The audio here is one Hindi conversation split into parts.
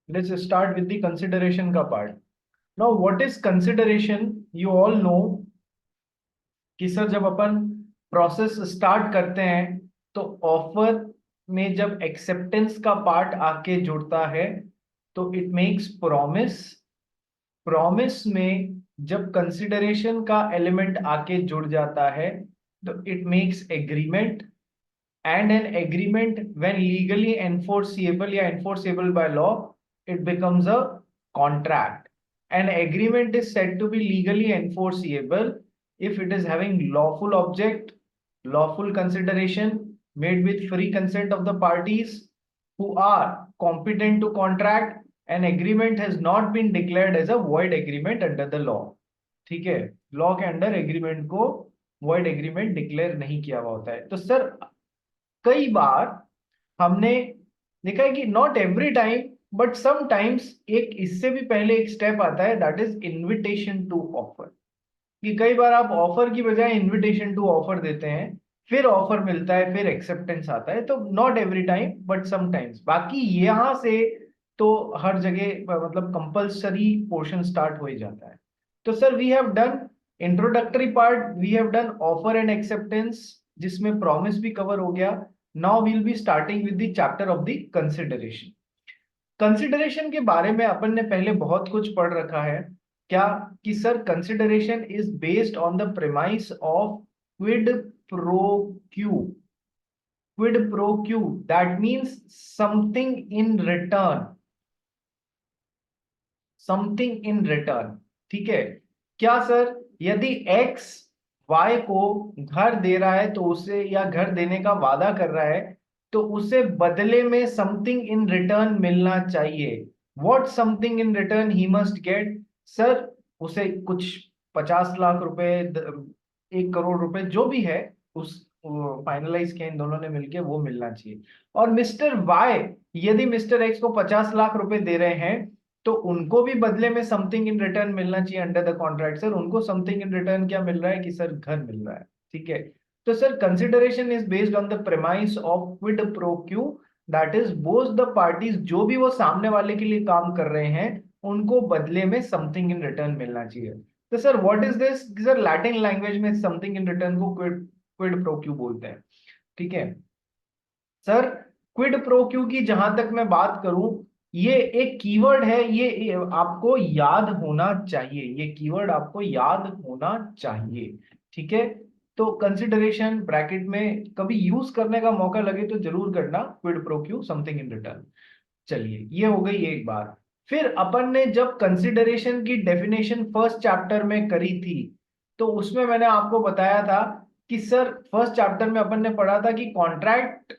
Let's start with the consideration का part. Now, what is consideration? You all know कि सर जब अपन प्रोसेस स्टार्ट करते हैं तो ऑफर में जब एक्सेप्टेंस का पार्ट आके जुड़ता है तो इट मेक्स प्रॉमिस. प्रॉमिस में जब कंसिडरेशन का एलिमेंट आके जुड़ जाता है तो it makes agreement. And an agreement when legally enforceable या enforceable by law it becomes a contract. An agreement is said to be legally enforceable if it is having lawful object, lawful consideration, made with free consent of the parties who are competent to contract. An agreement has not been declared as a void agreement under the law. ठीक है, लॉ के अंडर एग्रीमेंट को void agreement डिक्लेयर नहीं किया हुआ होता है. तो सर कई बार हमने देखा है कि not every time but sometimes एक इससे भी पहले एक स्टेप आता है, that is invitation to offer. कि कई बार आप ऑफर की बजाय इनविटेशन टू ऑफर देते हैं, फिर ऑफर मिलता है, फिर एक्सेप्टेंस आता है. तो not every time but sometimes. बाकी यहां से तो हर जगह मतलब कंपल्सरी पोर्शन स्टार्ट हो ही जाता है. तो sir we have done introductory part, we have done offer and acceptance जिसमें प्रॉमिस भी कवर हो गया. Now we'll be starting with the chapter of the consideration. Consideration के बारे में अपन ने पहले बहुत कुछ पढ़ रखा है. क्या कि sir consideration is based on the premise of quid pro Q. Quid pro Q that means something in return. Something in return. ठीक है. क्या सर यदि एक्स वाई को घर दे रहा है तो उसे, या घर देने का वादा कर रहा है तो उसे बदले में समथिंग इन रिटर्न मिलना चाहिए. What something in return he must get? Sir उसे कुछ 50 लाख रुपए, 1 करोड़ रुपए जो भी है उस फाइनलाइज किया इन दोनों ने मिलके, वो मिलना चाहिए. और मिस्टर वाई यदि मिस्टर एक्स को 50 लाख रुपए दे रहे हैं तो उनको भी बदले में समथिंग इन रिटर्न मिलना चाहिए अंडर द कॉन्ट्रैक्ट. सर उनको समथिंग इन रिटर्न क्या मिल रहा है कि सर घर मिल रहा है. ठीक है. तो sir consideration is based on the premise of quid pro Q, that is both the parties, जो भी वो सामने वाले के लिए काम कर रहे हैं उनको बदले में समथिंग इन रिटर्न मिलना चाहिए. तो sir what is this? Sir Latin language में समथिंग इन रिटर्न को क्विड क्विड प्रो क्यू बोलते हैं. ठीक है. सर क्विड प्रो क्यू की जहां तक मैं बात करूं, ये एक कीवर्ड है, ये आपको याद होना चाहिए. ये कीवर्ड आपको याद होना चाहिए. ठीक है. तो कंसिडरेशन ब्रैकेट में कभी यूज करने का मौका लगे तो जरूर करना, quid pro Q something in return. चलिए ये हो गई एक बात. फिर अपन ने जब कंसिडरेशन की डेफिनेशन फर्स्ट चैप्टर में करी थी तो उसमें मैंने आपको बताया था कि सर फर्स्ट चैप्टर में अपन ने पढ़ा था कि कॉन्ट्रैक्ट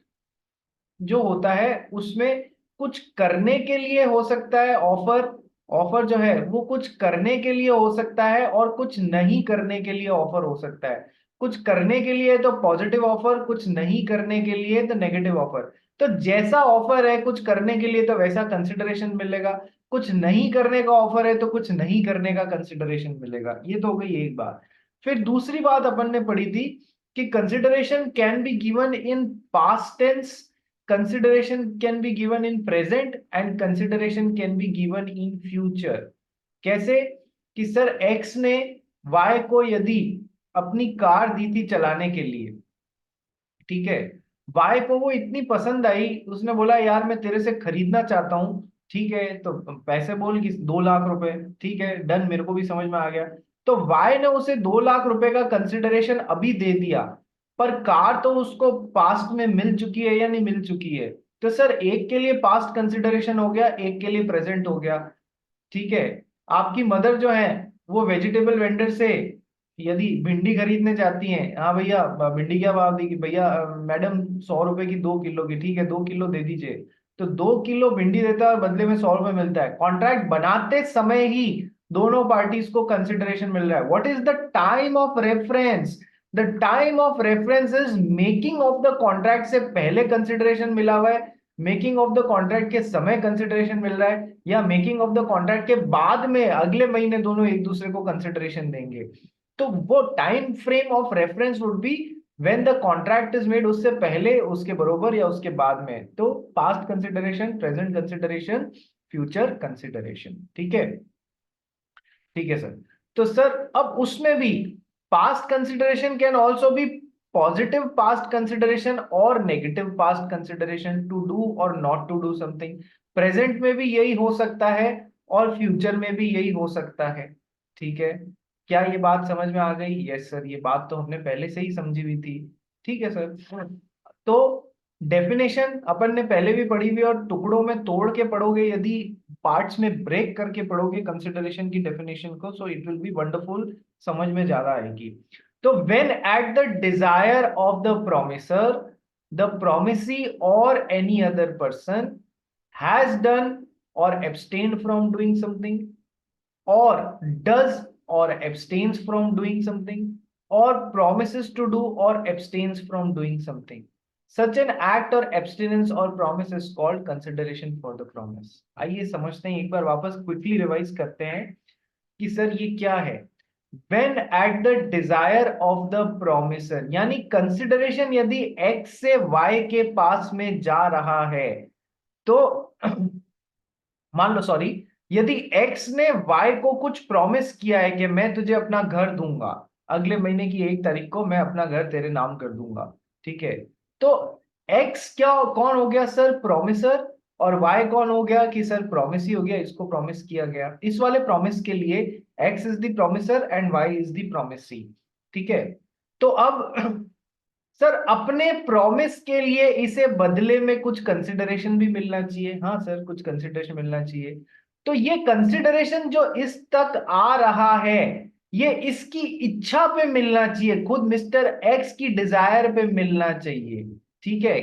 जो होता है उसमें कुछ करने के लिए हो सकता है ऑफर. ऑफर जो है वो कुछ करने के लिए हो सकता है और कुछ नहीं करने के लिए ऑफर हो सकता है. कुछ करने के लिए तो पॉजिटिव ऑफर, कुछ नहीं करने के लिए तो नेगेटिव ऑफर. तो जैसा ऑफर है कुछ करने के लिए तो वैसा कंसिडरेशन मिलेगा, कुछ नहीं करने का ऑफर है तो कुछ नहीं करने का कंसिडरेशन मिलेगा. ये तो हो गई एक बात. फिर दूसरी बात अपन ने पढ़ी थी कि consideration can be given in past tense, consideration can be given in present and consideration can be given in future. कैसे? कि सर x ने y को यदि अपनी कार दी थी चलाने के लिए, ठीक है, y को वो इतनी पसंद आई, उसने बोला यार मैं तेरे से खरीदना चाहता हूं. ठीक है. तो पैसे बोल कि 2 लाख रुपए. ठीक है, डन, मेरे को भी समझ में आ गया. तो y ने उसे 2 लाख रुपए का कंसिडरेशन अभी दे दिया, पर कार तो उसको पास्ट में मिल चुकी है या नहीं मिल चुकी है. तो सर एक के लिए पास्ट कंसिडरेशन हो गया, एक के लिए प्रेजेंट हो गया. ठीक है. आपकी मदर जो है वो वेजिटेबल वेंडर से यदि भिंडी खरीदने जाती हैं, हाँ भैया भिंडी क्या भाव दी? कि भैया मैडम 100 रुपए की 2 किलो की. ठीक है 2 किलो दे दीजिए. तो 2 किलो भिंडी देता है और बदले में 100 रुपए मिलता है. कॉन्ट्रैक्ट बनाते समय ही दोनों पार्टीज को कंसिडरेशन मिल रहा है. What is the time of reference? The time of reference is making of the contract से पहले कंसिडरेशन मिला हुआ है, मेकिंग ऑफ द कॉन्ट्रैक्ट के समय कंसिडरेशन मिल रहा है, या मेकिंग ऑफ द कॉन्ट्रैक्ट के बाद में अगले महीने दोनों एक दूसरे को कंसिडरेशन देंगे. तो वो time frame of reference would be when the contract is made, उससे पहले, उसके बरोबर या उसके बाद में. तो past consideration, present consideration, future consideration. ठीक है, ठीक है सर। तो सर अब उसमें भी past consideration can also be positive past consideration और negative past consideration to do और not to do something. Present में भी यही हो सकता है और फ्यूचर में भी यही हो सकता है। ठीक है, क्या ये बात समझ में आ गई? यस सर, ये बात तो हमने पहले से ही समझी हुई थी। ठीक है सर। तो डेफिनेशन अपन ने पहले भी पढ़ी हुई और टुकड़ों में तोड़ के पढ़ोगे, यदि पार्ट्स में ब्रेक करके पढ़ोगे कंसिडरेशन की डेफिनेशन को, so it will be wonderful, समझ में ज्यादा आएगी। तो when at the desire of the promisor the promisee और any other person has done और abstained from doing something or does or abstains from doing something or promises to do or abstains from doing something, such an act or abstinence or promise is called consideration for the promise। आइए समझते हैं, एक बार वापस क्विकली रिवाइज करते हैं कि सर ये क्या है। when at the desire of the promiser, यानी कंसिडरेशन यदि x से y के पास में जा रहा है तो मान लो, सॉरी, यदि x ने y को कुछ प्रॉमिस किया है कि मैं तुझे अपना घर दूंगा, अगले महीने की 1 तारीख को मैं अपना घर तेरे नाम कर दूंगा। ठीक है, तो x क्या कौन हो गया सर? प्रॉमिसर। और y कौन हो गया कि सर प्रॉमिस ही हो गया, इसको प्रॉमिस किया गया। इस वाले प्रॉमिस के लिए x is the promisor and y is the promisee. ठीक है, तो अब सर अपने प्रॉमिस के लिए इसे बदले में कुछ कंसिडरेशन भी मिलना चाहिए। हाँ सर, कुछ कंसिडरेशन मिलना चाहिए। तो ये कंसिडरेशन जो इस तक आ रहा है, ये इसकी इच्छा पे मिलना चाहिए, खुद मिस्टर एक्स की डिजायर पे मिलना चाहिए। ठीक है,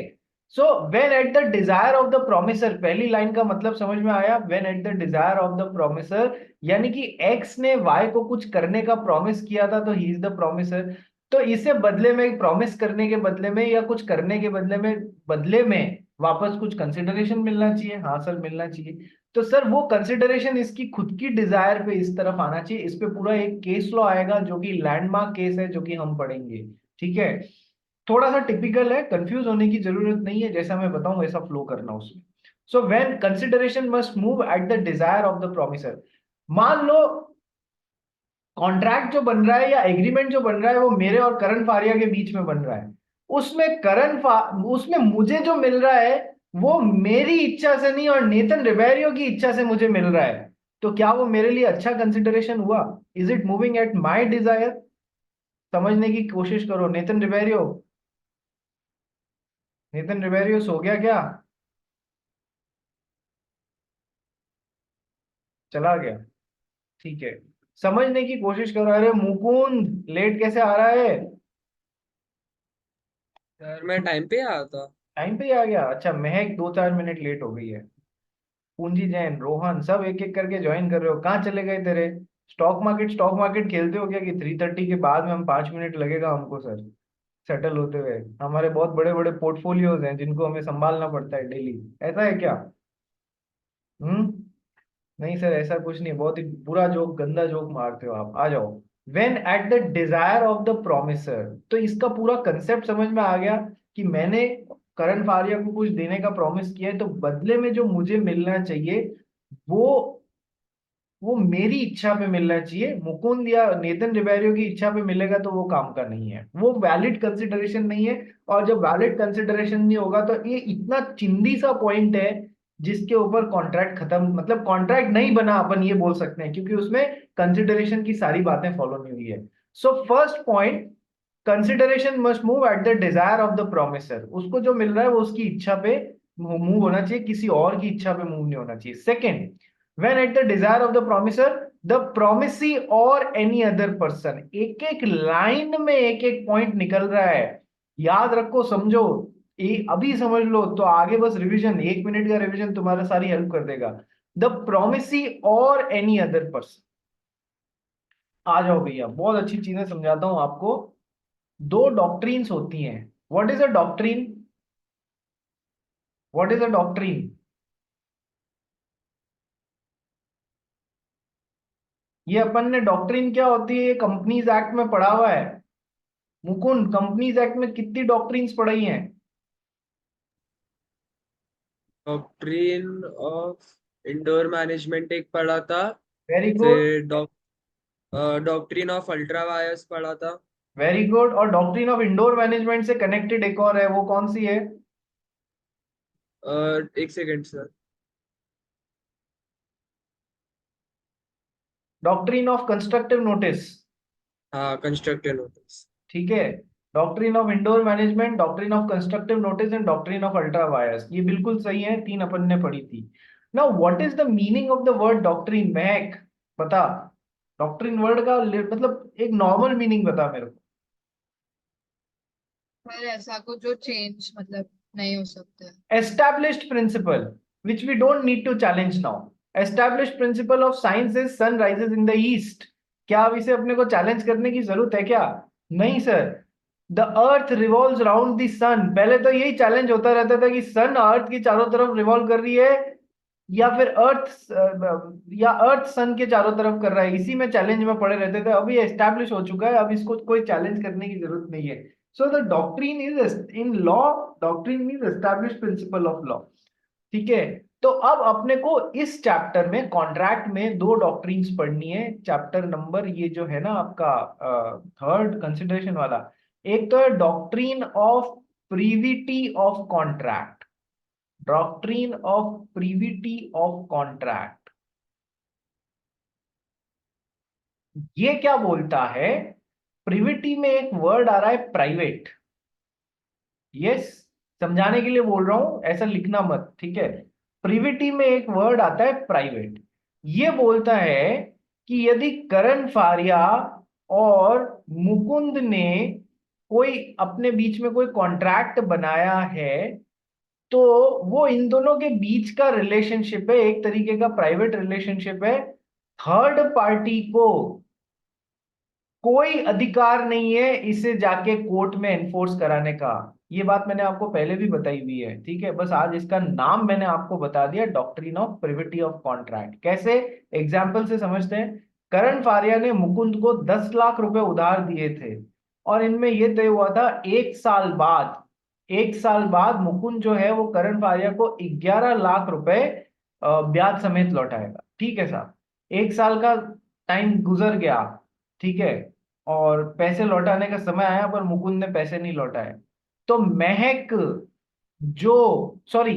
so when at the desire of the promisor, पहली लाइन का मतलब समझ में आया? When at the desire of the promisor, यानी कि एक्स ने वाई को कुछ करने का प्रॉमिस किया था, तो ही इज द प्रोमिसर। तो इसे बदले में, प्रॉमिस करने के बदले में या कुछ करने के बदले में वापस कुछ कंसिडरेशन मिलना चाहिए। हाँ सर, मिलना चाहिए। तो सर वो कंसिडरेशन इसकी खुद की डिजायर पे इस तरफ आना चाहिए। इस पे पूरा एक केस लॉ आएगा जो कि लैंडमार्क केस है, जो कि हम पढ़ेंगे। ठीक है, थोड़ा सा टिपिकल है, कंफ्यूज होने की जरूरत नहीं है, जैसा मैं बताऊं वैसा फ्लो करना उसमें। So when consideration must move at the desire of the promisor. मान लो कॉन्ट्रैक्ट जो बन रहा है या एग्रीमेंट जो बन रहा है वो मेरे और करण फारिया के बीच में बन रहा है। उसमें मुझे जो मिल रहा है वो मेरी इच्छा से नहीं और नेतन रिबेरियो की इच्छा से मुझे मिल रहा है। तो क्या वो मेरे लिए अच्छा कंसिडरेशन हुआ? Is it moving at my desire? समझने की कोशिश करो। नेतन रिबेरियो, नेतन रिबेरियो सो गया क्या? चला गया? ठीक है, समझने की कोशिश करो। अरे मुकुंद, लेट कैसे आ रहा है? यार मैं टाइम पे आया था। टाइम पे ही आ गया? अच्छा, महक 2-4 मिनट लेट हो गई है। पूंजी जैन, रोहन, सब एक एक करके ज्वाइन कर रहे हो, कहाँ चले गए तेरे? स्टॉक मार्केट खेलते हो क्या कि 3:30 के बाद में हम 5 मिनट लगेगा हमको सर सेटल होते हुए? हमारे बहुत बड़े बड़े पोर्टफोलियोज हैं जिनको हमें संभालना पड़ता है डेली। ऐसा है क्या? हम्म। नहीं सर, ऐसा कुछ नहीं, बहुत ही बुरा जोक, गंदा जोक मारते हो आप। आ जाओ। When at the desire of the promisor, तो इसका पूरा कंसेप्ट समझ में आ गया कि मैंने करण फारिया को कुछ देने का प्रॉमिस किया है, तो बदले में जो मुझे मिलना चाहिए वो वो मेरी इच्छा पे मिलना चाहिए। मुकुंद या नेतन रिबेरियो की इच्छा पे मिलेगा तो वो काम का नहीं है, वो वैलिड कंसिडरेशन नहीं है। और जब वैलिड कंसिडरेशन नहीं होगा तो ये इतना चिंदी सा पॉइंट है जिसके ऊपर कॉन्ट्रैक्ट खत्म, मतलब कॉन्ट्रैक्ट नहीं बना, अपन ये बोल सकते हैं, क्योंकि उसमें कंसिडरेशन की सारी बातें फॉलो नहीं हुई है। So first point, consideration must move at the desire of the promisor. उसको जो मिल रहा है वो उसकी इच्छा पे मूव होना चाहिए, किसी और की इच्छा पे मूव नहीं होना चाहिए। Second, when at the desire of the promiser the promisee or any other person, एक एक लाइन में एक एक पॉइंट निकल रहा है, याद रखो, समझो। अभी समझ लो तो आगे बस रिवीजन, 1 मिनट का रिवीजन तुम्हारा सारी हेल्प कर देगा। द प्रोमिसी और एनी अदर पर्सन। आ जाओ भैया, बहुत अच्छी चीजें समझाता हूं आपको। दो डॉक्ट्रिन्स होती हैं। What is a doctrine? What is a doctrine? ये अपन ने डॉक्ट्रिन क्या होती है, ये कंपनीज एक्ट में पढ़ा हुआ है। मुकुंद, कंपनीज एक्ट में कितनी डॉक्ट्रिन्स पढ़ी हैं? डॉक्ट्रिन ऑफ इंडोर मैनेजमेंट एक पढ़ा था। Very good. फिर डॉक्ट्रिन ऑफ अल्ट्रा वायर्स पढ़ा था। Very good. और डॉक्ट्रिन ऑफ इंडोर मैनेजमेंट से कनेक्टेड एक और है, वो कौन सी है? एक second sir. Doctrine of constructive notice. हाँ, कंस्ट्रक्टिव नोटिस। ठीक है। Doctrine of indoor management, doctrine of constructive notice and doctrine of ultra vires, ये बिल्कुल सही है, तीन अपन ने पढ़ी थी। Now what is the meaning of the word doctrine? महक बता। डॉक्ट्रिन वर्ड का मतलब एक नॉर्मल मीनिंग बता मेरे को। पर ऐसा कुछ जो चेंज मतलब नहीं हो सकता है। Established principle which we don't need to challenge now. Established principle of science is sun rises in the east. क्या अब इसे अपने को चैलेंज करने की जरूरत है क्या? नहीं sir. The earth revolves round the sun, पहले तो यही चैलेंज होता रहता था कि सन अर्थ की चारों तरफ रिवॉल्व कर रही है या फिर अर्थ सन के चारों तरफ कर रहा है, इसी में चैलेंज में पड़े रहते थे। अभी एस्टैब्लिश हो चुका है, अब इसको कोई चैलेंज करने की जरूरत नहीं है। So the doctrine is in law, doctrine means establish principle of law. ठीक है। तो अब अपने को इस चैप्टर में कॉन्ट्रैक्ट में दो डॉक्ट्रिन्स पढ़नी है। चैप्टर नंबर ये जो है ना आपका थर्ड कंसिडरेशन वाला, एक तो है doctrine of privity of contract. Doctrine of privity of contract, ये क्या बोलता है? प्रीविटी में एक वर्ड आ रहा है प्राइवेट। यस, समझाने के लिए बोल रहा हूं, ऐसा लिखना मत, ठीक है। प्रीविटी में एक वर्ड आता है प्राइवेट। ये बोलता है कि यदि करण फारिया और मुकुंद ने कोई अपने बीच में कोई कॉन्ट्रैक्ट बनाया है, तो वो इन दोनों के बीच का रिलेशनशिप है, एक तरीके का प्राइवेट रिलेशनशिप है। थर्ड पार्टी को कोई अधिकार नहीं है इसे जाके कोर्ट में एनफोर्स कराने का। ये बात मैंने आपको पहले भी बताई हुई है, ठीक है, बस आज इसका नाम मैंने आपको बता दिया, doctrine of privity of contract. कैसे? एग्जाम्पल से समझते हैं। करण फारिया ने मुकुंद को 10 लाख रुपए उधार दिए थे और इनमें यह तय हुआ था 1 साल बाद, 1 साल बाद मुकुंद जो है वो करण फारिया को 11 लाख रुपए ब्याज समेत लौटाएगा। ठीक है साहब, 1 साल का टाइम गुजर गया, ठीक है, और पैसे लौटाने का समय आया पर मुकुंद ने पैसे नहीं लौटाए। तो महक जो सॉरी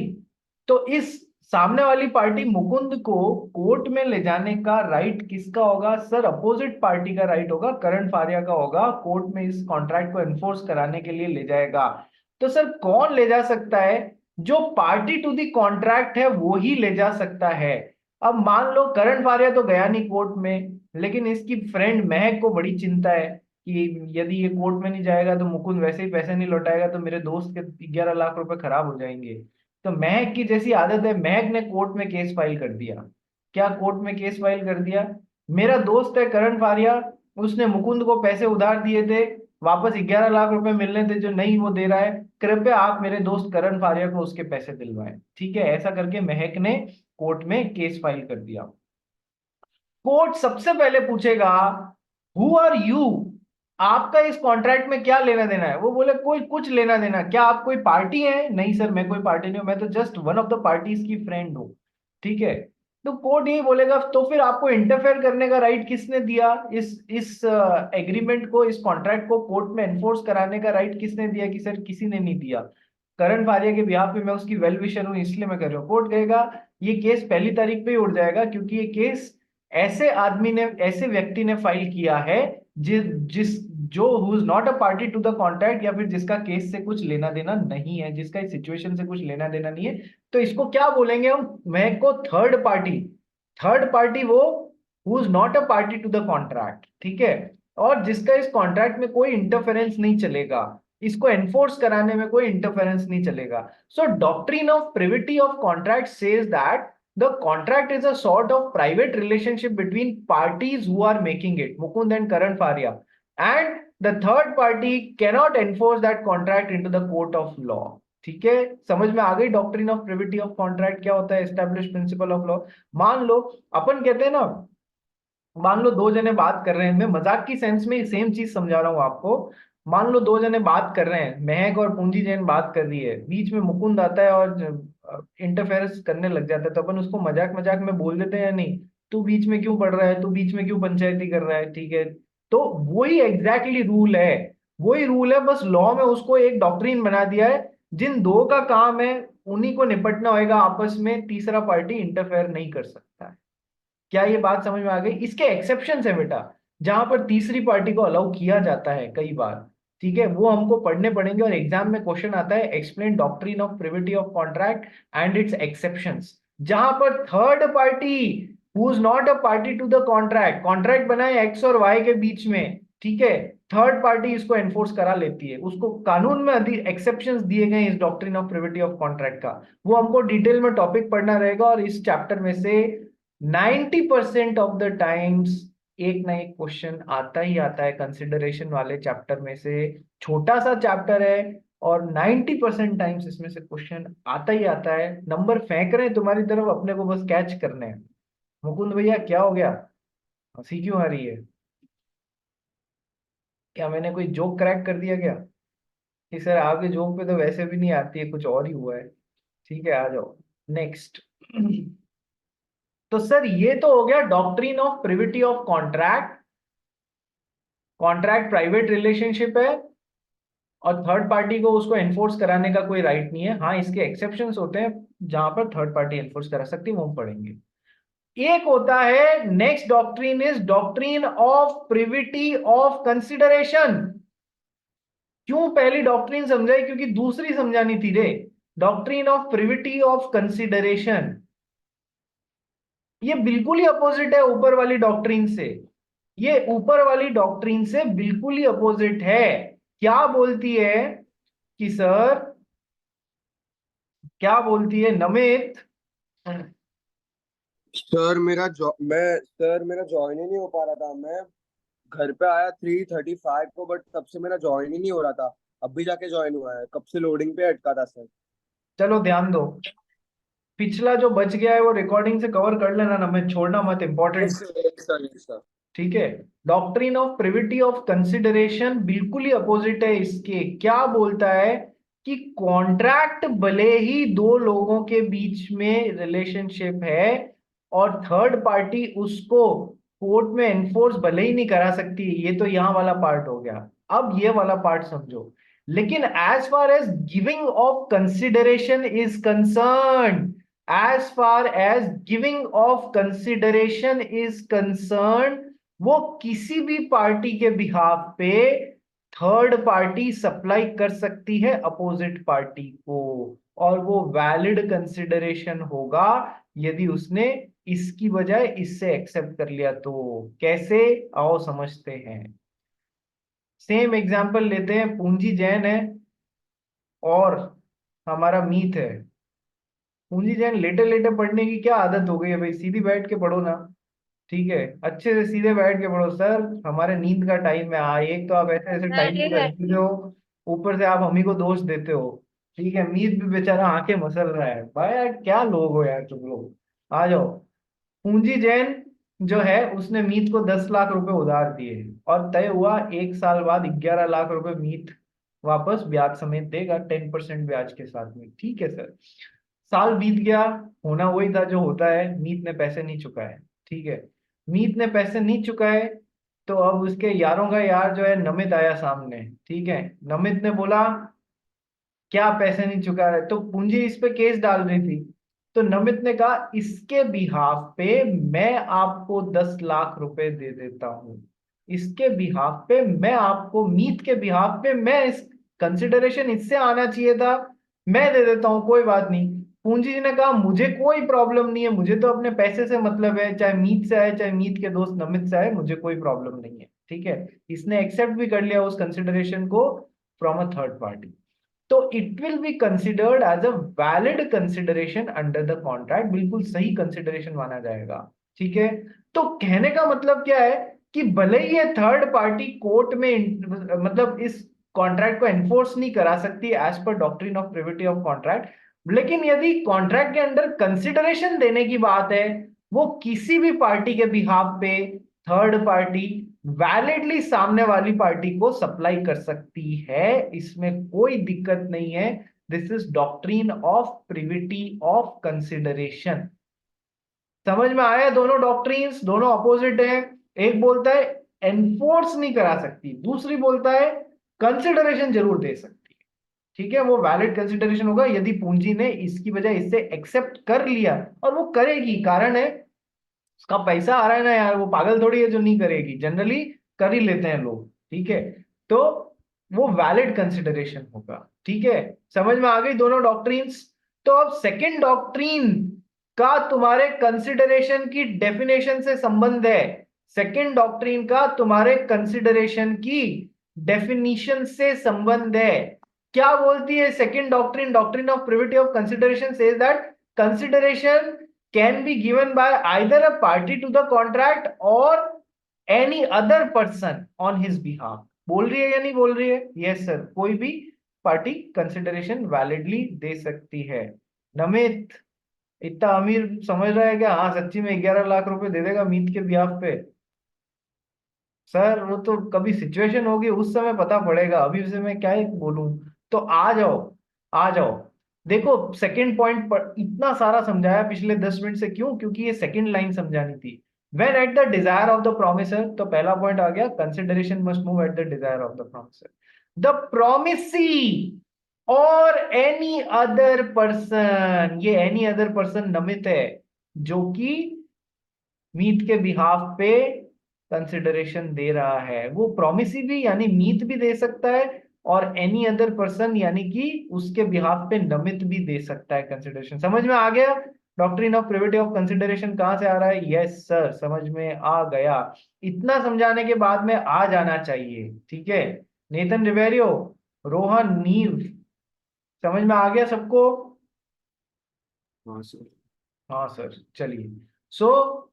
तो इस सामने वाली पार्टी मुकुंद को कोर्ट में ले जाने का राइट किसका होगा सर? अपोजिट पार्टी का राइट होगा, करण फारिया का होगा। कोर्ट में इस कॉन्ट्रैक्ट को एनफोर्स कराने के लिए ले जाएगा। तो सर कौन ले जा सकता है? जो पार्टी टू दी कॉन्ट्रैक्ट है वो ही ले जा सकता है। अब मान लो करण फारिया तो गया नहीं कोर्ट में, लेकिन इसकी फ्रेंड महक को बड़ी चिंता है कि यदि ये कोर्ट में नहीं जाएगा तो मुकुंद वैसे ही पैसे नहीं लौटाएगा तो मेरे दोस्त के 11 लाख रुपए खराब हो जाएंगे। तो महक की जैसी आदत है, महक ने कोर्ट में केस फाइल कर दिया। क्या कोर्ट में केस फाइल कर दिया? मेरा दोस्त है करण फारिया, उसने मुकुंद को पैसे उधार दिए थे, वापस 11 लाख रुपए मिलने थे जो नहीं वो दे रहा है, कृपया आप मेरे दोस्त करण फारिया को उसके पैसे दिलवाएं। ठीक है, ऐसा करके महक ने कोर्ट में केस फाइल कर दिया। कोर्ट सबसे पहले पूछेगा हु आर यू, आपका इस कॉन्ट्रैक्ट में क्या लेना देना है? वो बोले कोई कुछ लेना देना, क्या आप कोई पार्टी है? नहीं सर मैं कोई पार्टी नहीं हूं, मैं तो just one of the parties की फ्रेंड हूं। ठीक है। तो कोर्ट यही बोलेगा तो फिर आपको इंटरफेयर करने का राइट किसने दिया? इस एग्रीमेंट को, इस कॉन्ट्रैक्ट को कोर्ट में एनफोर्स कराने का राइट किसने दिया? कि सर किसी ने नहीं दिया। करण फारिया के बिहाफ पे मैं उसकी वेल विशर हूं इसलिए मैं कर रहा हूं। कोर्ट कहेगा ये केस पहली तारीख पे ही उठ जाएगा क्योंकि ये केस ऐसे आदमी ने, ऐसे व्यक्ति ने फाइल किया है जिस जिस जो who is not a party to the contract, या फिर जिसका केस से कुछ लेना देना नहीं है, जिसका इस सिचुएशन से कुछ लेना देना नहीं है। तो इसको क्या बोलेंगे हम? मैं को थर्ड पार्टी, थर्ड पार्टी वो who is not a party to the contract, ठीक है, और जिसका इस कॉन्ट्रैक्ट में कोई इंटरफेरेंस नहीं चलेगा, इसको एनफोर्स कराने में कोई इंटरफेरेंस नहीं चलेगा। So doctrine of privity of contract says that the contract is a sort of private relationship between parties who are making it, Mukund and Karan Faria, and the third party cannot enforce that contract into the court of law। ठीक है, समझ में आ गई doctrine of privity of contract क्या होता है, एस्टैब्लिश प्रिंसिपल ऑफ लॉ। मान लो अपन कहते हैं ना, मान लो दो जने बात कर रहे हैं, मैं मजाक की सेंस में सेम चीज समझा रहा हूं आपको। मान लो दो जने बात कर रहे हैं, महक और पूंजी जैन बात कर रही है, बीच में मुकुंद आता है और इंटरफेरेंस करने लग जाता है, तो अपन उसको मजाक मजाक में बोल देते हैं या नहीं, तू बीच में क्यों पढ़ रहा है, तू बीच में क्यों पंचायती कर रहा है, ठीक है। तो वही एग्जैक्टली रूल है, वही रूल है, बस लॉ में उसको एक डॉक्ट्रिन बना दिया है, जिन दो का काम है उन्हीं को निपटना होगा आपस में, तीसरा पार्टी इंटरफेयर नहीं कर सकता है। क्या ये बात समझ में आ गई? इसके एक्सेप्शंस है बेटा, जहां पर तीसरी पार्टी को अलाउ किया जाता है कई बार, ठीक है, वो हमको पढ़ने पड़ेंगे, और एग्जाम में क्वेश्चन आता है explain doctrine of privity of contract and its exceptions, जहां पर third party who is not a party to the contract, contract बनाए एक्स और वाई के बीच में, ठीक है, थर्ड पार्टी इसको एनफोर्स करा लेती है, उसको कानून में एक्सेप्शंस दिए गए इस doctrine of privity of contract का, वो हमको डिटेल में टॉपिक पढ़ना रहेगा, और इस चैप्टर में से 90% ऑफ द टाइम्स एक ना एक क्वेश्चन आता ही आता है कंसिडरेशन वाले चैप्टर में से, छोटा सा चैप्टर है और 90% टाइम्स इसमें से क्वेश्चन आता ही आता है, नंबर फेंक रहे हैं तुम्हारी तरफ, अपने को बस कैच करने हैं। मुकुंद भैया क्या हो गया, हंसी क्यों आ रही है? क्या मैंने कोई जोक क्रैक कर दिया क्या? कि सर आपके जोक पे तो वैसे भी नहीं आती है, कुछ और ही हुआ है। ठीक है, आ जाओ नेक्स्ट। तो सर ये तो हो गया doctrine of privity of contract, contract private relationship है और थर्ड पार्टी को उसको एनफोर्स कराने का कोई राइट नहीं है, हाँ इसके एक्सेप्शंस होते हैं जहां पर थर्ड पार्टी एनफोर्स करा सकती है, वो हम पढ़ेंगे। एक होता है next doctrine is doctrine of privity of consideration. क्यों पहली डॉक्ट्रिन समझाई? क्योंकि दूसरी समझानी थी रे, doctrine of privity of consideration. ये बिल्कुल ही अपोजिट है ऊपर वाली डॉक्ट्रिन से, ये ऊपर वाली डॉक्ट्रिन से बिल्कुल ही अपोजिट है। क्या बोलती है कि सर, क्या बोलती है नमित? सर मेरा ज्वाइन ही नहीं हो पा रहा था। मैं घर पे आया 3:35 को, बट तब से मेरा ज्वाइन ही नहीं हो रहा था। अब भी जाके ज्वाइन हुआ है, कब से लोडिंग पे अटका था सर। चलो ध्यान दो, पिछला जो बच गया है वो रिकॉर्डिंग से कवर कर लेना, नमित छोड़ना मत, इंपॉर्टेंट। Yes sir. ठीक है, doctrine of privity of consideration बिल्कुल ही अपोजिट है इसके। क्या बोलता है कि कॉन्ट्रैक्ट भले ही दो लोगों के बीच में रिलेशनशिप है और थर्ड पार्टी उसको कोर्ट में एनफोर्स भले ही नहीं करा सकती, ये तो यहां वाला पार्ट हो गया। अब ये वाला पार्ट समझो, लेकिन as far as giving of consideration is concern, as far as giving of consideration is concern, वो किसी भी पार्टी के बिहाफ पे थर्ड पार्टी सप्लाई कर सकती है अपोजिट पार्टी को, और वो वैलिड कंसिडरेशन होगा यदि उसने इसकी बजाय इससे एक्सेप्ट कर लिया तो। कैसे, आओ समझते हैं। सेम एग्जांपल लेते हैं, पूंजी जैन है और हमारा मीत है। पूंजी जैन लेटे लेटे पढ़ने की क्या आदत हो गई है भाई, सीधी बैठ के पढ़ो ना, ठीक है, अच्छे से सीधे बैठ के पढ़ो। सर हमारे नींद का टाइम है, हाँ एक तो आप ऐसे ऐसे टाइम पे बैठते हो, ऊपर से आप हम ही को दोष देते हो, ठीक है, मीत भी बेचारा आंखें मसल रहा है भाई, यार क्या लोग हो यार तुम लोग। आ जाओ, पूंजी जैन जो है उसने मीत को 10 लाख रुपए उधार दिए, और तय हुआ 1 साल बाद 11 लाख रुपए मीत वापस ब्याज समेत देगा, 10% ब्याज के साथ में, ठीक है सर। साल बीत गया, होना वही था जो होता है, मीत ने पैसे नहीं चुकाए, ठीक है, मीत ने पैसे नहीं चुकाए, तो अब उसके यारों का यार जो है नमित आया सामने, ठीक है, नमित ने बोला क्या पैसे नहीं चुका है, तो पूंजी इस पे केस डाल रही थी, तो नमित ने कहा इसके बिहाफ पे मैं आपको 10 लाख रुपए दे देता हूं, इसके बिहाफ पे मैं आपको, मीत के बिहाफ पे मैं, इस कंसिडरेशन इससे आना चाहिए था, मैं दे देता हूं, कोई बात नहीं। पूंजी जी ने कहा मुझे कोई प्रॉब्लम नहीं है, मुझे तो अपने पैसे से मतलब है, चाहे मीत से आए चाहे मीत के दोस्त नमित से आए, मुझे कोई प्रॉब्लम नहीं है, ठीक है। इसने एक्सेप्ट भी कर लिया उस कंसिडरेशन को फ्रॉम अ थर्ड पार्टी, तो it will be considered as a valid consideration under the contract, बिल्कुल सही कंसिडरेशन माना जाएगा, ठीक है। तो कहने का मतलब क्या है कि भले ही ये थर्ड पार्टी कोर्ट में मतलब इस कॉन्ट्रैक्ट को एनफोर्स नहीं करा सकती as per doctrine of privity of contract, लेकिन यदि कॉन्ट्रैक्ट के अंडर कंसिडरेशन देने की बात है, वो किसी भी पार्टी के बिहाफ पे थर्ड पार्टी वैलिडली सामने वाली पार्टी को सप्लाई कर सकती है, इसमें कोई दिक्कत नहीं है। This is doctrine of privity of consideration. समझ में आया? दोनों डॉक्ट्रिन्स दोनों अपोजिट है। एक बोलता है एनफोर्स नहीं करा सकती, दूसरी बोलता है कंसिडरेशन जरूर दे सकती है। ठीक है, वो वैलिड कंसिडरेशन होगा यदि पूंजी ने इसकी वजह इससे एक्सेप्ट कर लिया, और वो करेगी, कारण है उसका पैसा आ रहा है ना यार, वो पागल थोड़ी है जो नहीं करेगी, जनरली कर ही लेते हैं लोग। ठीक है, तो वो वैलिड कंसिडरेशन होगा। ठीक है, समझ में आ गई दोनों डॉक्ट्रिन्स? तो अब सेकंड डॉक्ट्रिन का तुम्हारे कंसिडरेशन की डेफिनेशन से संबंध है। सेकंड डॉक्ट्रिन का तुम्हारे कंसिडरेशन की डेफिनेशन से संबंध है। क्या बोलती है second doctrine? Doctrine of privity of consideration says that consideration can be given by either a party to the contract or any other person on his behalf। बोल रही है या नहीं बोल रही है? यस सर, कोई भी पार्टी कंसिडरेशन वैलिडली दे सकती है। नमित इतना अमीर समझ रहा है क्या? हाँ सच्ची में 11 लाख रुपए दे देगा मीत के बिहाफ पे। सर वो तो कभी सिचुएशन होगी उस समय पता पड़ेगा, अभी से मैं क्या ही बोलूं। तो आ जाओ, आ जाओ। देखो सेकंड पॉइंट पर इतना सारा समझाया पिछले 10 मिनट से, क्यों? क्योंकि ये सेकंड लाइन समझानी थी। When at the desire of the promisor, तो पहला पॉइंट आ गया, consideration must move at the desire of the promisor. The promisee और एनी अदर पर्सन, ये एनी अदर पर्सन नमित है, जो कि मीत के बिहाफ पे कंसिडरेशन दे रहा है। वो प्रोमिसी भी यानी मीत भी दे सकता है, और एनी अदर पर्सन यानी कि उसके बिहाफ पे नमित भी दे सकता है कंसिडरेशन। समझ में आ गया? Doctrine of privity of consideration कहां से आ रहा है? यस सर, समझ में आ गया। इतना समझाने के बाद में आ जाना चाहिए। ठीक है, नेतन रिवेरियो, रोहन, नीव, समझ में आ गया सबको? हाँ सर। हाँ सर, चलिए। So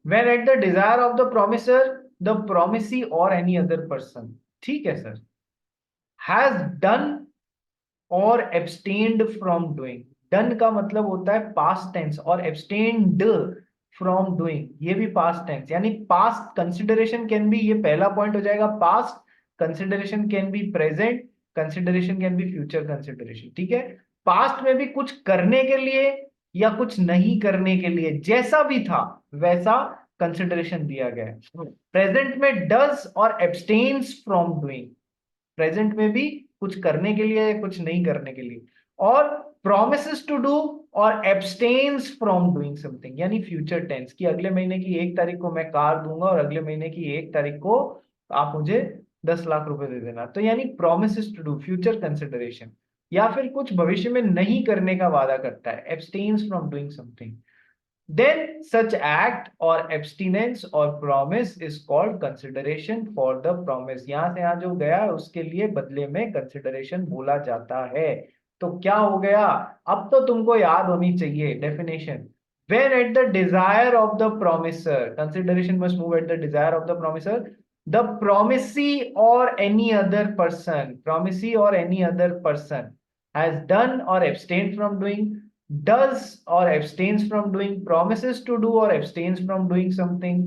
when at the desire of the promisor, the promisee और एनी अदर पर्सन, ठीक है सर, हैज डन और एब्सटेन्ड फ्रॉम डूइंग। डन का मतलब होता है पास्ट टेंस, और एब्सटेन्ड फ्रॉम डूइंग ये भी पास्ट टेंस, यानी पास्ट कंसिडरेशन कैन बी, ये पहला पॉइंट हो जाएगा, past consideration can be present, consideration can B future consideration. ठीक है, पास्ट में भी कुछ करने के लिए या कुछ नहीं करने के लिए, जैसा भी था वैसा कंसिडरेशन दिया गया है। प्रेजेंट में डज और एब्सटेन्स फ्रॉम डूइंग, प्रेजेंट में भी कुछ करने के लिए कुछ नहीं करने के लिए, और प्रोमिसेस टू डू और एब्सटेन्स फ्रॉम डूइंग समथिंग, यानी फ्यूचर टेंस की अगले महीने की 1 तारीख को मैं कार दूंगा और अगले महीने की 1 तारीख को आप मुझे 10 लाख रुपए दे देना, तो यानी promises to do, future consideration. या फिर कुछ भविष्य में नहीं करने का वादा करता है, abstains from doing something, then such act or abstinence or promise is called consideration for the promise। यहां से यहां जो गया है उसके लिए बदले में consideration बोला जाता है। तो क्या हो गया? अब तो तुमको याद होनी चाहिए definition. when at the desire of the promiser, consideration must move at the desire of the promiser, the promisee or any other person, promisee or any other person has done or abstained from doing, does or abstains from doing, promises to do or abstains from doing something,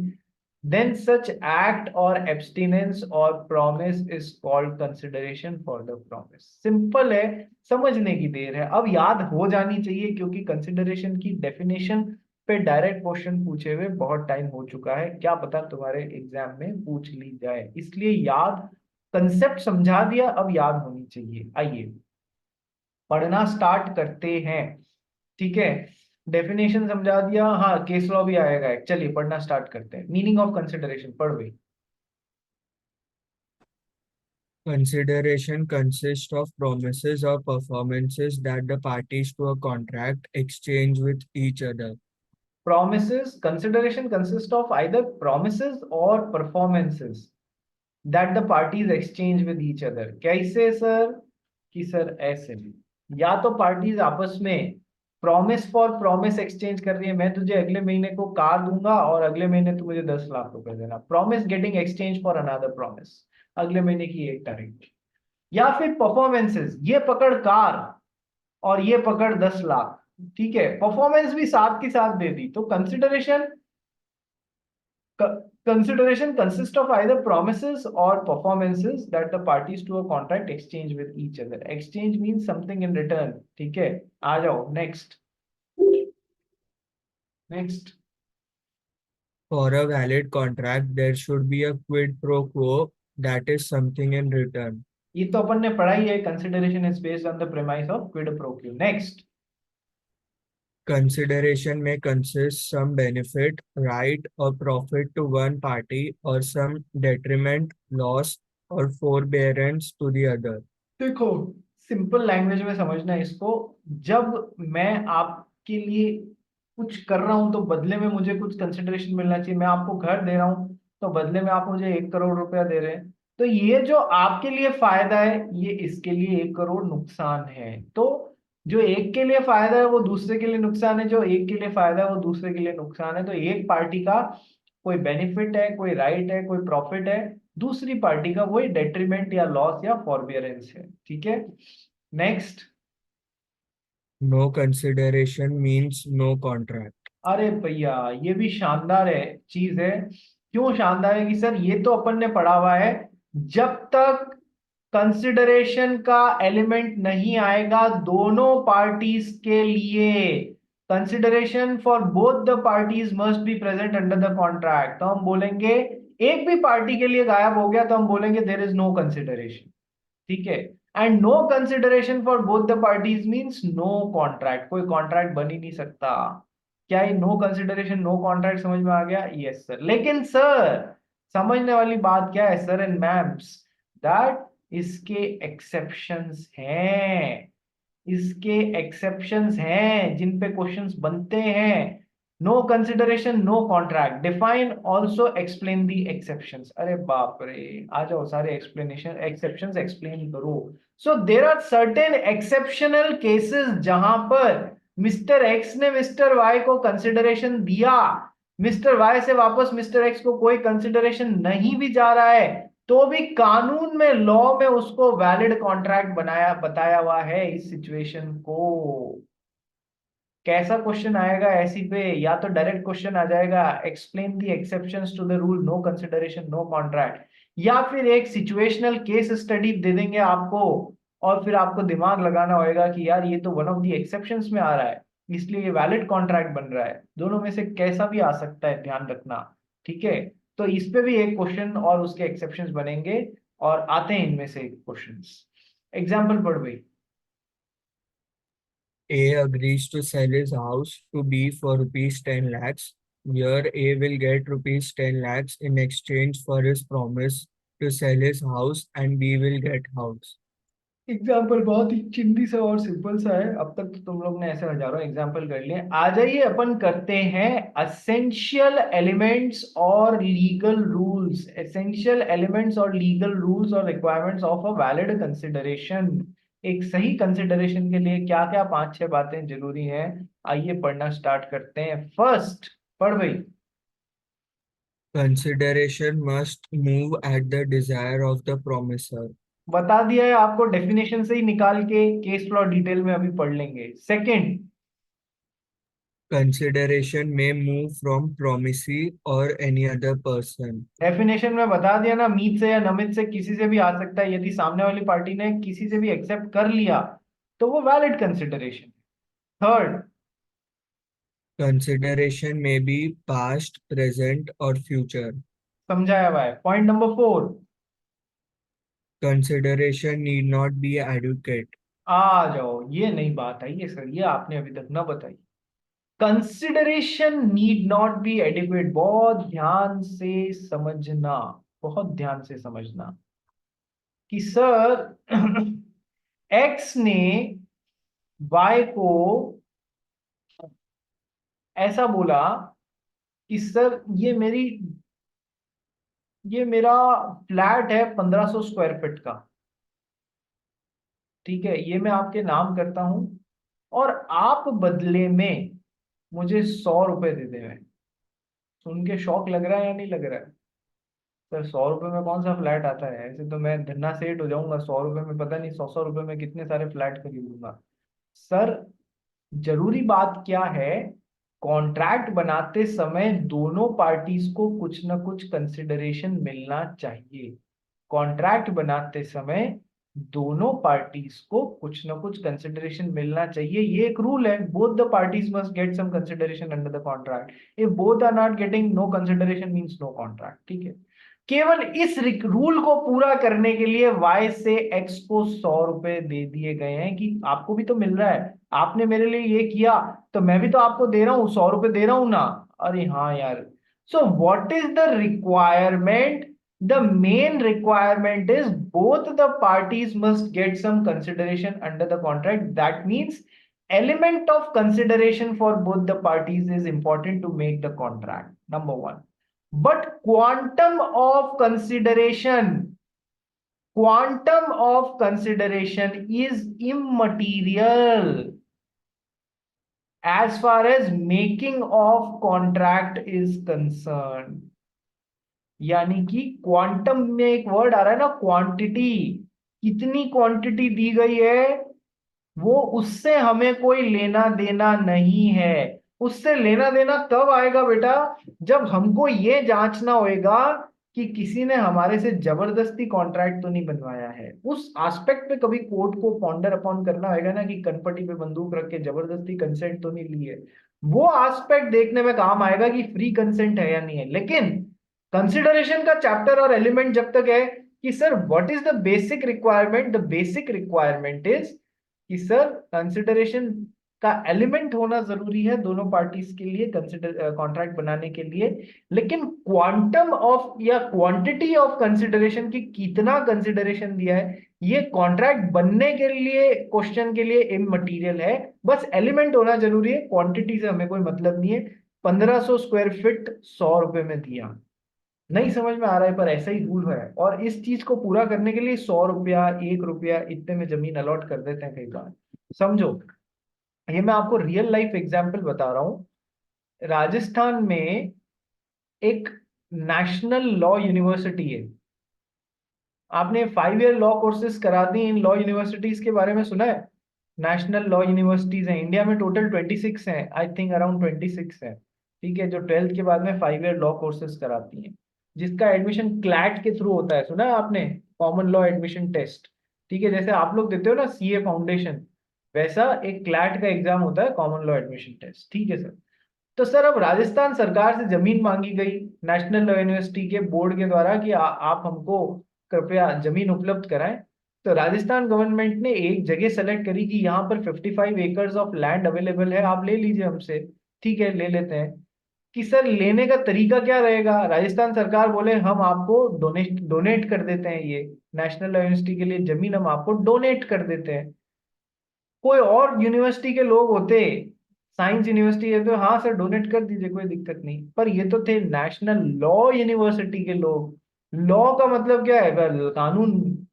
then such act or abstinence or promise is called consideration for the promise। Simple है, समझने की देर है, अब याद हो जानी चाहिए, क्योंकि कंसिडरेशन की डेफिनेशन पे डायरेक्ट क्वेश्चन पूछे हुए बहुत टाइम हो चुका है, क्या पता तुम्हारे एग्जाम में पूछ ली जाए, इसलिए याद, कंसेप्ट समझा दिया, अब याद होनी चाहिए। आइए पढ़ना स्टार्ट करते हैं। ठीक है, डेफिनेशन समझा दिया, हाँ केस लॉ भी आएगा, चलिए पढ़ना स्टार्ट करते हैं। मीनिंग ऑफ कंसिडरेशन पढ़ भाई। Consideration consists of promises or performances that the parties to a contract exchange with each other. Promises, consideration consists of either promises or performances that the parties exchange with each other। कैसे सर? कि सर ऐसे, या तो पार्टीज आपस में प्रॉमिस फॉर प्रॉमिस एक्सचेंज कर रही है, मैं तुझे अगले महीने को कार दूंगा और अगले महीने तू मुझे 10 लाख रुपए देना, promise getting exchange for another promise अगले महीने की 1 तारीख। या फिर परफॉर्मेंसेस, ये पकड़ कार और ये पकड़ 10 लाख, ठीक है, परफॉर्मेंस भी साथ की साथ दे दी, तो consideration Consideration consists of either promises or performances that the parties to a contract exchange with each other. Exchange means something in return. ठीक है, आ जाओ next. Next. For a valid contract, there should be a quid pro quo, that is something in return. ये तो अपन ने पढ़ा ही है. Consideration is based on the premise of quid pro quo. Next. Consideration may consist some benefit, right, or profit to one party, or some detriment, loss, or forbearance to the other. देखो, सिंपल लैंग्वेज में समझना है इसको. जब मैं आपके लिए कुछ कर रहा हूं तो बदले में मुझे कुछ कंसिडरेशन मिलना चाहिए. मैं आपको घर दे रहा हूं तो बदले में आप मुझे 1 करोड़ रुपया दे रहे हैं. तो ये जो आपके लिए फायदा है, ये इसके लिए 1 करोड़ नुकसान है. तो जो एक के लिए फायदा है वो दूसरे के लिए नुकसान है, जो एक के लिए फायदा है वो दूसरे के लिए नुकसान है. तो एक पार्टी का कोई बेनिफिट है, कोई राइट है, कोई प्रॉफिट है, दूसरी पार्टी का वही डेट्रीमेंट या लॉस या फॉरबियरेंस है. ठीक है, next. No consideration means no contract. अरे भैया, ये भी शानदार है चीज है. क्यों शानदार है? कि सर ये तो अपन ने पढ़ा हुआ है, जब तक कंसिडरेशन का एलिमेंट नहीं आएगा दोनों पार्टीज के लिए, consideration for both the parties must be present under the contract. तो हम बोलेंगे एक भी पार्टी के लिए गायब हो गया तो हम बोलेंगे देयर इज नो कंसिडरेशन. ठीक है. And no consideration for both the parties means no contract. कोई कॉन्ट्रैक्ट बन ही नहीं सकता. क्या ये नो कंसिडरेशन नो कॉन्ट्रैक्ट समझ में आ गया? Yes sir. लेकिन सर समझने वाली बात क्या है सर एंड मैम्स, दैट इसके एक्सेप्शंस हैं. इसके एक्सेप्शंस हैं जिन पे क्वेश्चंस बनते हैं. No consideration no contract. Define also explain the exceptions. अरे बाप रे, आ जाओ सारे एक्सप्लेनेशन एक्सेप्शंस एक्सप्लेन करो. So there are certain exceptional cases जहां पर मिस्टर एक्स ने मिस्टर वाई को कंसिडरेशन दिया, मिस्टर वाई से वापस मिस्टर एक्स को कोई कंसिडरेशन नहीं भी जा रहा है, तो भी कानून में लॉ में उसको वैलिड कॉन्ट्रैक्ट बनाया बताया हुआ है. इस सिचुएशन को कैसा क्वेश्चन आएगा ऐसी पे? या तो डायरेक्ट क्वेश्चन आ जाएगा explain the exceptions to the rule no consideration no contract, या फिर एक सिचुएशनल केस स्टडी दे देंगे आपको और फिर आपको दिमाग लगाना होगा कि यार ये तो वन ऑफ द एक्सेप्शंस में आ रहा है इसलिए ये वैलिड कॉन्ट्रैक्ट बन रहा है. दोनों में से कैसा भी आ सकता है, ध्यान रखना. ठीक है, तो इस पे भी एक क्वेश्चन और उसके एक्सेप्शंस बनेंगे और आते हैं इनमें से क्वेश्चंस. एग्जांपल पढ़ भाई. A agrees to sell his house to B for rupees 10 lakhs. Here A will get rupees 10 lakhs in exchange for his promise to sell his house and B will get house. Example बहुत ही चिंदी सा और सिंपल सा है. अब तक तो तुम लोग ने ऐसे हजारों एग्जाम्पल कर लिए. आ जाइए अपन करते हैं एसेंशियल एलिमेंट्स और लीगल रूल्स. एसेंशियल एलिमेंट्स और लीगल रूल्स और requirements of a valid consideration. एक सही कंसिडरेशन के लिए क्या क्या 5-6 बातें जरूरी हैं. आइए पढ़ना स्टार्ट करते हैं. फर्स्ट पढ़ भाई. Consideration must move at the desire of the promisor. बता दिया है आपको, डेफिनेशन से ही निकाल के केस लॉ डिटेल में अभी पढ़ लेंगे. Second, Consideration may move from promisee or any other person. Definition में बता दिया ना, मीत से या नमित से किसी से भी आ सकता है. यदि सामने वाली पार्टी ने किसी से भी एक्सेप्ट कर लिया तो वो valid consideration. Third, Consideration may be past, present, or future. समझाया हुआ है. Point number 4, Consideration need not be adequate. आ जाओ. ये नई बात आई है सर, ये आपने अभी तक ना बताई. Consideration need not be adequate. बहुत ध्यान से समझना, बहुत ध्यान से समझना कि सर एक्स ने वाई को ऐसा बोला कि सर ये मेरा फ्लैट है 1500 स्क्वायर फीट का. ठीक है, ये मैं आपके नाम करता हूं और आप बदले में मुझे 100 रुपए दे दें. सुन के शौक लग रहा है या नहीं लग रहा है? सर 100 रुपए में कौन सा फ्लैट आता है? ऐसे तो मैं धन्ना सेठ हो जाऊंगा. 100 रुपए में पता नहीं 100 रुपए में कितने सारे फ्लैट खरीदूंगा. सर जरूरी बात क्या है कॉन्ट्रैक्ट बनाते समय दोनों पार्टीज को कुछ ना कुछ कंसिडरेशन मिलना चाहिए। कॉन्ट्रैक्ट बनाते समय दोनों पार्टीज को कुछ ना कुछ कंसिडरेशन मिलना चाहिए, ये एक रूल है। Both the parties must get some consideration under the contract. If both are not getting, no consideration means no contract. ठीक है, केवल इस रूल को पूरा करने के लिए वाई से एक्स को 100 रुपए दे दिए गए हैं कि आपको भी तो मिल रहा है, आपने मेरे लिए ये किया तो मैं भी तो आपको दे रहा हूं, 100 रुपए दे रहा हूं ना। अरे हाँ यार। So what is the requirement? The main requirement is both the parties must get some consideration under the contract. That means element of consideration for both the parties is important to make the contract, number one. But quantum of consideration is immaterial as far as making of contract is concerned. यानी कि क्वांटम में एक वर्ड आ रहा है ना, क्वांटिटी, कितनी क्वांटिटी दी गई है वो उससे हमें कोई लेना देना नहीं है। उससे लेना देना तब आएगा बेटा जब हमको ये जांचना होएगा कि किसी ने हमारे से जबरदस्ती कॉन्ट्रैक्ट तो नहीं बनवाया है। उस एस्पेक्ट पे कभी कोर्ट को पॉन्डर अपॉन करना होगा ना कि कनपटी पे बंदूक रख के जबरदस्ती कंसेंट तो नहीं ली है। वो एस्पेक्ट देखने में काम आएगा कि फ्री कंसेंट है या नहीं है। लेकिन कंसिडरेशन का चैप्टर और एलिमेंट जब तक है कि sir what is the basic requirement, the basic requirement is कि सर कंसिडरेशन का एलिमेंट होना जरूरी है दोनों पार्टीज के लिए कंसिडर कॉन्ट्रैक्ट बनाने के लिए। लेकिन क्वांटम ऑफ या क्वांटिटी ऑफ कंसिडरेशन की कितना कंसिडरेशन दिया है ये कॉन्ट्रैक्ट बनने के लिए क्वेश्चन के लिए इममटीरियल है। बस एलिमेंट होना जरूरी है, क्वांटिटी से हमें कोई मतलब नहीं है। 1500 स्क्वायर फीट 100 रुपए में दिया, नहीं समझ में आ रहा है पर ऐसा ही रूल है। और इस चीज को पूरा करने के लिए 100 रुपया 1 रुपया इतने में जमीन अलॉट कर देते हैं कई बार। समझो, ये मैं आपको रियल लाइफ एग्जांपल बता रहा हूं। राजस्थान में एक नेशनल लॉ यूनिवर्सिटी है। आपने 5 ईयर लॉ कोर्सेज करा दी इन लॉ यूनिवर्सिटीज के बारे में सुना है? नेशनल लॉ यूनिवर्सिटीज हैं इंडिया में, टोटल 26 हैं, आई थिंक अराउंड 26 हैं। ठीक है, जो 12th के बाद में 5 ईयर लॉ कोर्सेज कराती हैं, जिसका एडमिशन क्लैट के थ्रू होता है। सुना है आपने? Common law admission test. ठीक है, जैसे आप लोग देते हो ना सीए फाउंडेशन, वैसा एक क्लैट का एग्जाम होता है, कॉमन लॉ एडमिशन टेस्ट। ठीक है सर। तो सर अब राजस्थान सरकार से जमीन मांगी गई नेशनल लॉ यूनिवर्सिटी के बोर्ड के द्वारा कि आप हमको कृपया जमीन उपलब्ध कराएं। तो राजस्थान गवर्नमेंट ने एक जगह सेलेक्ट करी कि यहाँ पर 55 एकर्स ऑफ लैंड अवेलेबल है, आप ले लीजिए हमसे। ठीक है, ले लेते हैं। कि सर लेने का तरीका क्या रहेगा? राजस्थान सरकार बोले हम आपको डोनेट कर देते हैं, ये नेशनल लॉ यूनिवर्सिटी के लिए जमीन हम आपको डोनेट कर देते हैं। कोई और यूनिवर्सिटी के लोग होते, साइंस यूनिवर्सिटी है तो हाँ सर डोनेट कर दीजिए कोई दिक्कत नहीं, पर ये तो थे नेशनल लॉ यूनिवर्सिटी के लोग। लॉ का मतलब क्या है? वेल, कानून।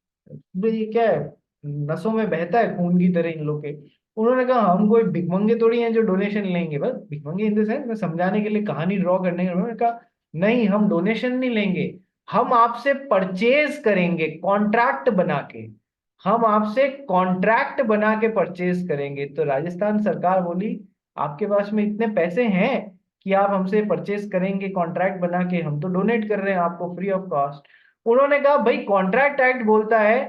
ये क्या है, नसों में बहता है खून की तरह इन लोग के। उन्होंने कहा हम कोई भिखमंगे थोड़ी हैं जो डोनेशन लेंगे। बस भिखमंगे इन द सेंस, मैं समझाने के लिए कहानी ड्रॉ करने के लिए उन्होंने कहा नहीं हम डोनेशन नहीं लेंगे, हम आपसे परचेज करेंगे कॉन्ट्रैक्ट बना के, हम आपसे कॉन्ट्रैक्ट बना के परचेज करेंगे। तो राजस्थान सरकार बोली आपके पास में इतने पैसे हैं कि आप हमसे परचेज करेंगे कॉन्ट्रैक्ट बना के? हम तो डोनेट कर रहे हैं आपको फ्री ऑफ कॉस्ट। उन्होंने कहा भाई कॉन्ट्रैक्ट एक्ट बोलता है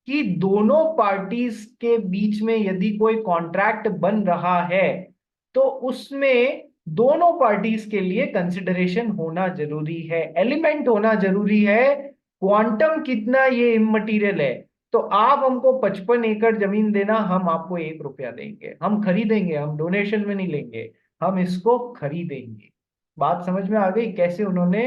कि दोनों पार्टीज के बीच में यदि कोई कॉन्ट्रैक्ट बन रहा है तो उसमें दोनों पार्टीज के लिए कंसिडरेशन होना जरूरी है, एलिमेंट होना जरूरी है। क्वांटम कितना ये इममटीरियल है। तो आप हमको 55 एकड़ जमीन देना, हम आपको 1 रुपया देंगे, हम खरीदेंगे, हम डोनेशन में नहीं लेंगे, हम इसको खरीदेंगे। बात समझ में आ गई कैसे उन्होंने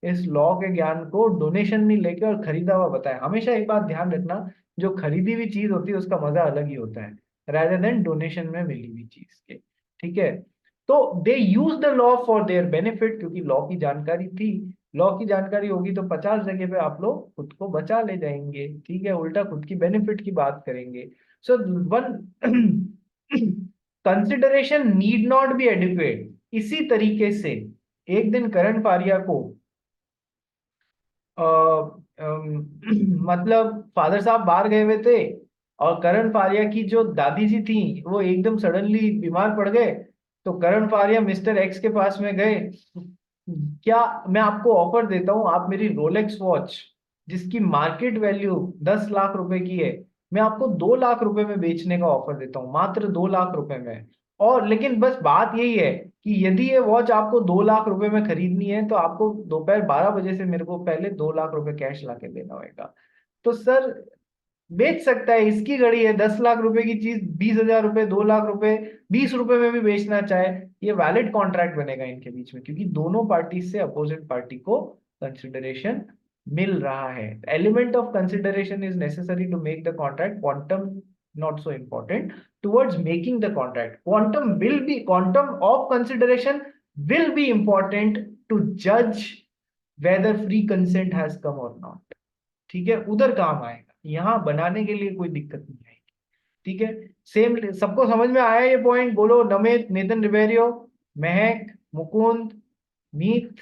इस लॉ के ज्ञान को डोनेशन नहीं लेके और खरीदा हुआ बताया? हमेशा एक बात ध्यान रखना, जो खरीदी हुई चीज होती है उसका मजा अलग ही होता है rather देन डोनेशन में मिली हुई चीज के। ठीक है, तो they use the law for their benefit, क्योंकि लॉ की जानकारी थी। लॉ की जानकारी होगी तो 50 जगह पे आप लोग खुद को बचा ले जाएंगे। ठीक है, उल्टा खुद की बेनिफिट की बात करेंगे। So one consideration need not be adequate. इसी तरीके से एक दिन करण फारिया को मतलब फादर साहब बाहर गए हुए थे और करण फारिया की जो दादी जी थी वो एकदम सडनली बीमार पड़ गए। तो करण फारिया मिस्टर एक्स के पास में गए, क्या मैं आपको ऑफर देता हूं, आप मेरी रोलेक्स वॉच जिसकी मार्केट वैल्यू 10 लाख रुपए की है, मैं आपको 2 लाख रुपए में बेचने का ऑफर देता हूँ, मात्र 2 लाख रुपए में। और लेकिन बस बात यही है कि यदि ये वॉच आपको 2 लाख रुपए में खरीदनी है तो आपको दोपहर 12 बजे से मेरे को पहले 2 लाख रुपए कैश ला के देना होगा। तो सर बेच सकता है, इसकी घड़ी है, 10 लाख रुपए की चीज 20 हजार रुपए, 2 लाख रुपए, 20 रुपए में भी बेचना चाहे, ये वैलिड कॉन्ट्रैक्ट बनेगा इनके बीच में, क्योंकि दोनों पार्टी से अपोजिट पार्टी को कंसिडरेशन मिल रहा है। Element of consideration is necessary to make the contract, quantum not so important towards making the contract. Quantum of consideration will be important to judge whether free consent has come or not. ठीक है, उधर काम आएगा, यहाँ बनाने के लिए कोई दिक्कत नहीं आएगी। ठीक है, सेम सबको समझ में आया ये पॉइंट? बोलो नमित, नितिन रिबेरियो, महक, मुकुंद, मीत,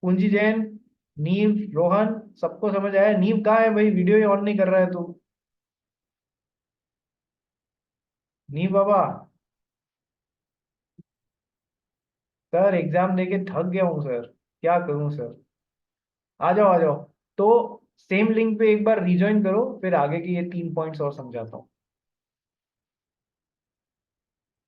कुंजी जैन, नीव, रोहन, सबको समझ आया? नीव कहाँ है भाई, वीडियो ही ऑन नहीं कर रहा है तू? नीव बाबा, सर एग्जाम देके थक गया हूँ सर, क्या करूँ सर? आ जाओ आ जाओ। तो सेम लिंक पे एक बार रिज्वाइन करो, फिर आगे के ये 3 पॉइंट्स और समझाता हूँ।